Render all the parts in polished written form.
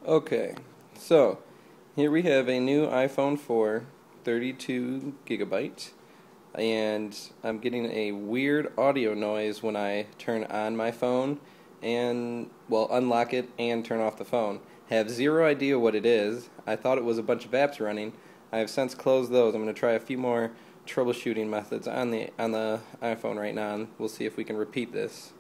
Okay, so here we have a new iPhone 4, 32 gigabyte, and I'm getting a weird audio noise when I turn on my phone and, well, unlock it and turn off the phone. Have zero idea what it is. I thought it was a bunch of apps running. I have since closed those. I'm going to try a few more troubleshooting methods on the iPhone right now, and we'll see if we can repeat this.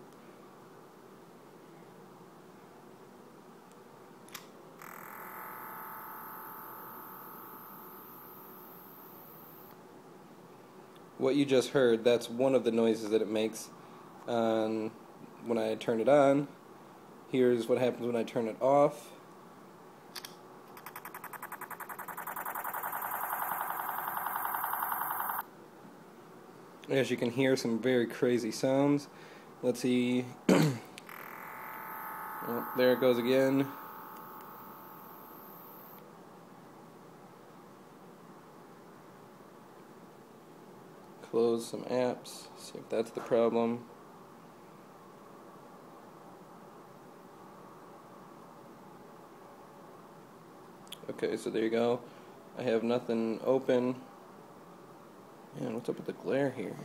What you just heard, that's one of the noises that it makes when I turn it on. Here's what happens when I turn it off. As you can hear, some very crazy sounds. Let's see. Oh, there it goes again. Close some apps, see if that's the problem. Okay, so there you go. I have nothing open. Man, what's up with the glare here?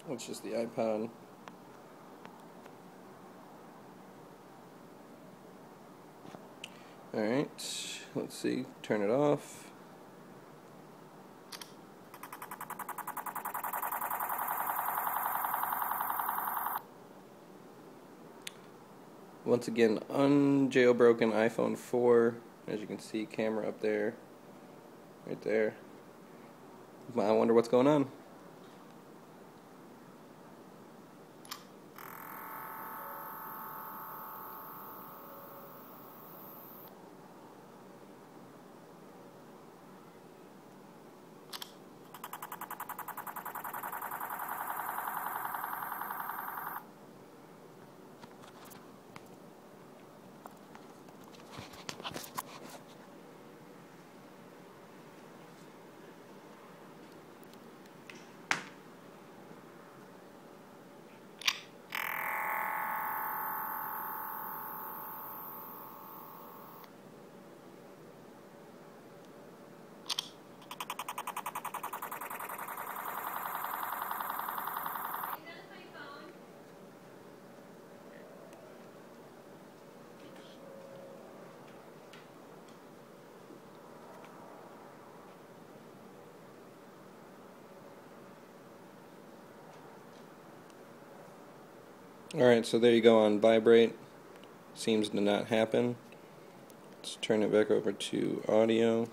Oh, it's just the iPod. Alright, let's see, turn it off. Once again, unjailbroken iPhone 4. As you can see, camera up there, right there. I wonder what's going on. Alright, so there you go on vibrate. Seems to not happen. Let's turn it back over to audio.